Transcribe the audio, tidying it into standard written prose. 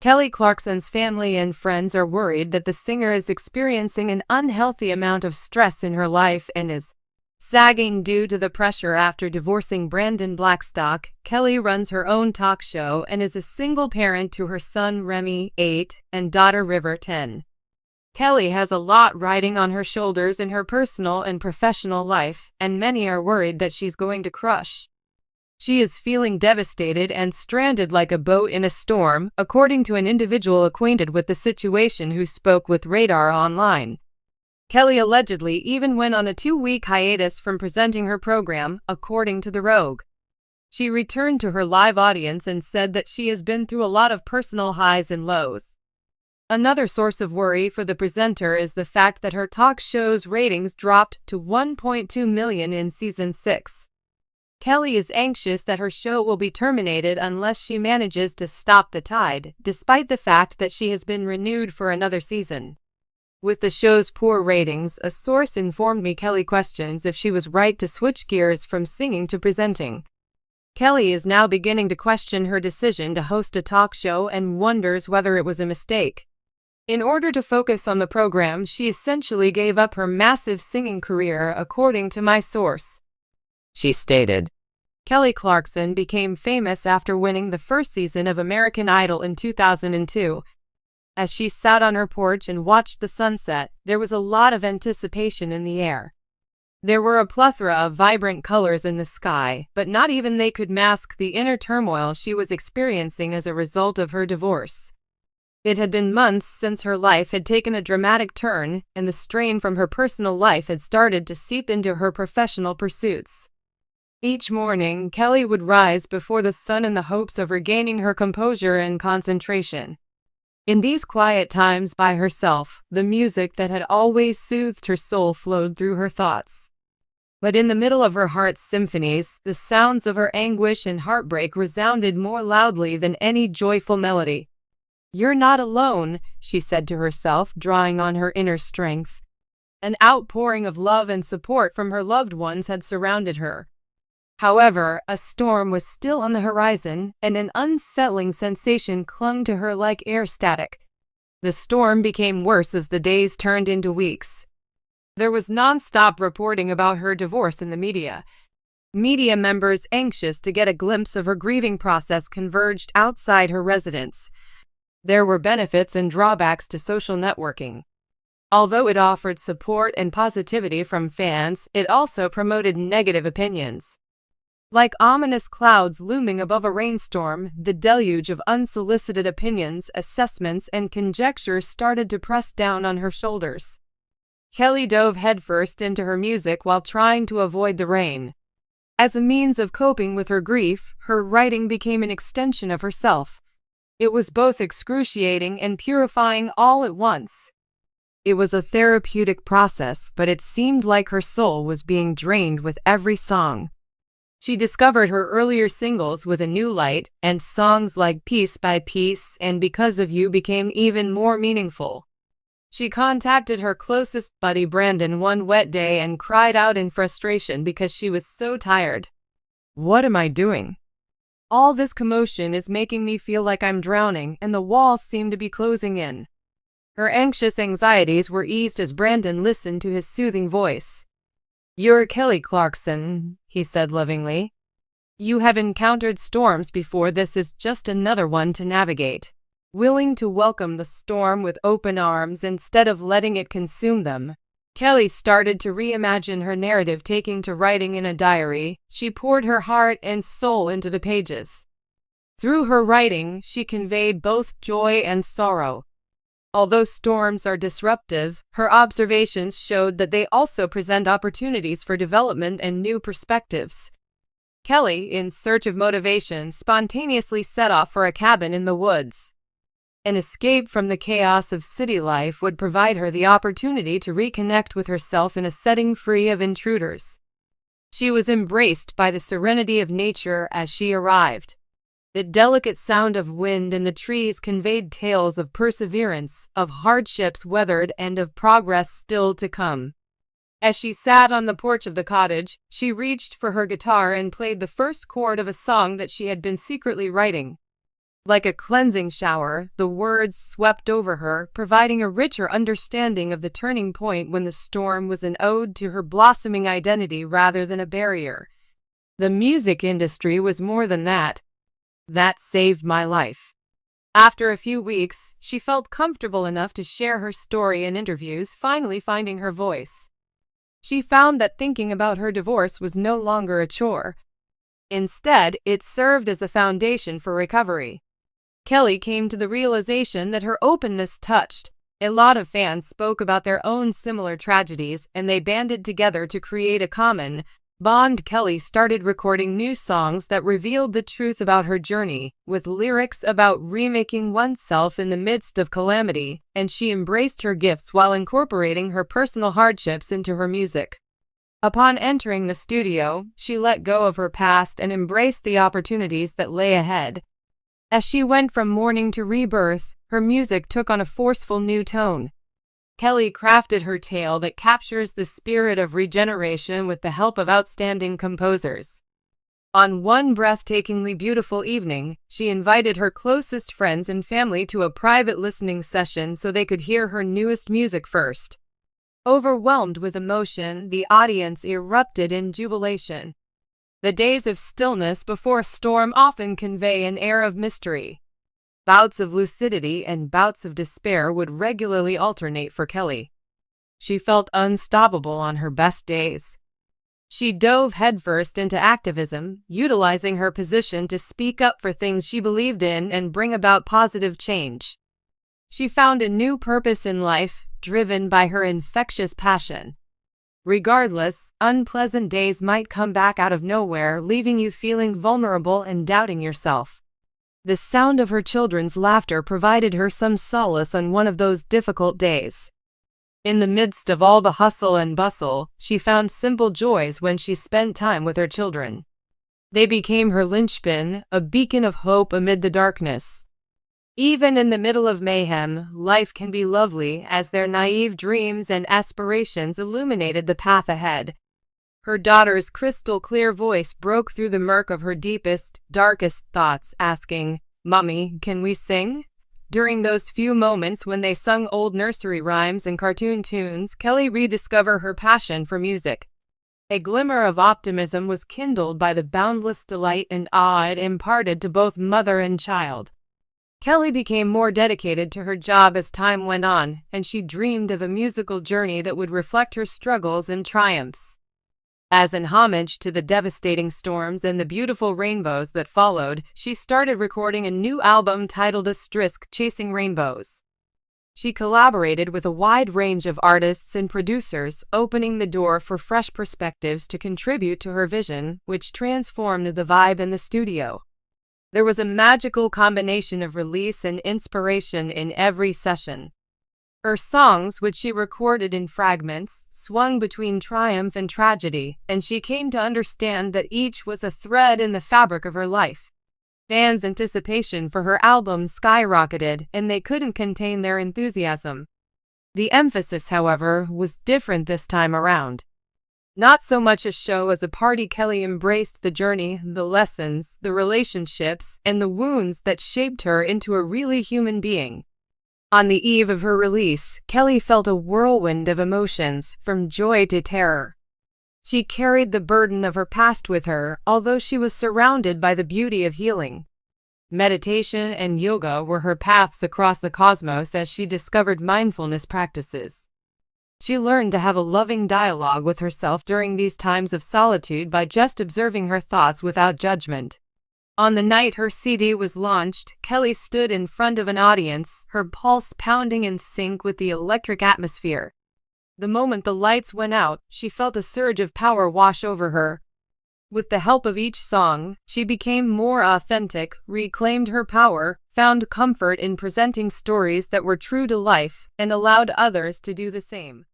Kelly Clarkson's family and friends are worried that the singer is experiencing an unhealthy amount of stress in her life and is sagging due to the pressure after divorcing Brandon Blackstock. Kelly runs her own talk show and is a single parent to her son Remy, 8, and daughter River, 10. Kelly has a lot riding on her shoulders in her personal and professional life, and many are worried that she's going to crush. She is feeling devastated and stranded like a boat in a storm, according to an individual acquainted with the situation who spoke with Radar Online. Kelly allegedly even went on a 2-week hiatus from presenting her program, according to The Rogue. She returned to her live audience and said that she has been through a lot of personal highs and lows. Another source of worry for the presenter is the fact that her talk show's ratings dropped to 1.2 million in season 6. Kelly is anxious that her show will be terminated unless she manages to stop the tide, despite the fact that she has been renewed for another season. With the show's poor ratings, a source informed me Kelly questions if she was right to switch gears from singing to presenting. Kelly is now beginning to question her decision to host a talk show and wonders whether it was a mistake. In order to focus on the program, she essentially gave up her massive singing career, according to my source. She stated. Kelly Clarkson became famous after winning the first season of American Idol in 2002. As she sat on her porch and watched the sunset, there was a lot of anticipation in the air. There were a plethora of vibrant colors in the sky, but not even they could mask the inner turmoil she was experiencing as a result of her divorce. It had been months since her life had taken a dramatic turn, and the strain from her personal life had started to seep into her professional pursuits. Each morning, Kelly would rise before the sun in the hopes of regaining her composure and concentration. In these quiet times by herself, the music that had always soothed her soul flowed through her thoughts. But in the middle of her heart's symphonies, the sounds of her anguish and heartbreak resounded more loudly than any joyful melody. "You're not alone," she said to herself, drawing on her inner strength. An outpouring of love and support from her loved ones had surrounded her. However, a storm was still on the horizon, and an unsettling sensation clung to her like air static. The storm became worse as the days turned into weeks. There was non-stop reporting about her divorce in the media. Media members anxious to get a glimpse of her grieving process converged outside her residence. There were benefits and drawbacks to social networking. Although it offered support and positivity from fans, it also promoted negative opinions. Like ominous clouds looming above a rainstorm, the deluge of unsolicited opinions, assessments, and conjectures started to press down on her shoulders. Kelly dove headfirst into her music while trying to avoid the rain. As a means of coping with her grief, her writing became an extension of herself. It was both excruciating and purifying all at once. It was a therapeutic process, but it seemed like her soul was being drained with every song. She discovered her earlier singles with a new light, and songs like Piece by Piece and Because of You became even more meaningful. She contacted her closest buddy Brandon one wet day and cried out in frustration because she was so tired. "What am I doing? All this commotion is making me feel like I'm drowning, and the walls seem to be closing in." Her anxious anxieties were eased as Brandon listened to his soothing voice. "You're Kelly Clarkson," he said lovingly. "You have encountered storms before. This is just another one to navigate." Willing to welcome the storm with open arms instead of letting it consume them, Kelly started to reimagine her narrative, taking to writing in a diary. She poured her heart and soul into the pages. Through her writing, she conveyed both joy and sorrow. Although storms are disruptive, her observations showed that they also present opportunities for development and new perspectives. Kelly, in search of motivation, spontaneously set off for a cabin in the woods. An escape from the chaos of city life would provide her the opportunity to reconnect with herself in a setting free of intruders. She was embraced by the serenity of nature as she arrived. The delicate sound of wind in the trees conveyed tales of perseverance, of hardships weathered, and of progress still to come. As she sat on the porch of the cottage, she reached for her guitar and played the first chord of a song that she had been secretly writing. Like a cleansing shower, the words swept over her, providing a richer understanding of the turning point when the storm was an ode to her blossoming identity rather than a barrier. The music industry was more than that. That saved my life. After a few weeks, she felt comfortable enough to share her story in interviews, finally finding her voice. She found that thinking about her divorce was no longer a chore. Instead, it served as a foundation for recovery. Kelly came to the realization that her openness touched. A lot of fans spoke about their own similar tragedies, and they banded together to create a common bond. Kelly started recording new songs that revealed the truth about her journey, with lyrics about remaking oneself in the midst of calamity, and she embraced her gifts while incorporating her personal hardships into her music. Upon entering the studio, she let go of her past and embraced the opportunities that lay ahead. As she went from mourning to rebirth, her music took on a forceful new tone. Kelly crafted her tale that captures the spirit of regeneration with the help of outstanding composers. On one breathtakingly beautiful evening, she invited her closest friends and family to a private listening session so they could hear her newest music first. Overwhelmed with emotion, the audience erupted in jubilation. The days of stillness before a storm often convey an air of mystery. Bouts of lucidity and bouts of despair would regularly alternate for Kelly. She felt unstoppable on her best days. She dove headfirst into activism, utilizing her position to speak up for things she believed in and bring about positive change. She found a new purpose in life, driven by her infectious passion. Regardless, unpleasant days might come back out of nowhere, leaving you feeling vulnerable and doubting yourself. The sound of her children's laughter provided her some solace on one of those difficult days. In the midst of all the hustle and bustle, she found simple joys when she spent time with her children. They became her linchpin, a beacon of hope amid the darkness. Even in the middle of mayhem, life can be lovely, as their naive dreams and aspirations illuminated the path ahead. Her daughter's crystal-clear voice broke through the murk of her deepest, darkest thoughts, asking, "Mommy, can we sing?" During those few moments when they sung old nursery rhymes and cartoon tunes, Kelly rediscovered her passion for music. A glimmer of optimism was kindled by the boundless delight and awe it imparted to both mother and child. Kelly became more dedicated to her job as time went on, and she dreamed of a musical journey that would reflect her struggles and triumphs. As an homage to the devastating storms and the beautiful rainbows that followed, she started recording a new album titled Asterisk Chasing Rainbows. She collaborated with a wide range of artists and producers, opening the door for fresh perspectives to contribute to her vision, which transformed the vibe in the studio. There was a magical combination of release and inspiration in every session. Her songs, which she recorded in fragments, swung between triumph and tragedy, and she came to understand that each was a thread in the fabric of her life. Fans' anticipation for her album skyrocketed, and they couldn't contain their enthusiasm. The emphasis, however, was different this time around. Not so much a show as a party, Kelly embraced the journey, the lessons, the relationships, and the wounds that shaped her into a really human being. On the eve of her release, Kelly felt a whirlwind of emotions, from joy to terror. She carried the burden of her past with her, although she was surrounded by the beauty of healing. Meditation and yoga were her paths across the cosmos as she discovered mindfulness practices. She learned to have a loving dialogue with herself during these times of solitude by just observing her thoughts without judgment. On the night her CD was launched, Kelly stood in front of an audience, her pulse pounding in sync with the electric atmosphere. The moment the lights went out, she felt a surge of power wash over her. With the help of each song, she became more authentic, reclaimed her power, found comfort in presenting stories that were true to life, and allowed others to do the same.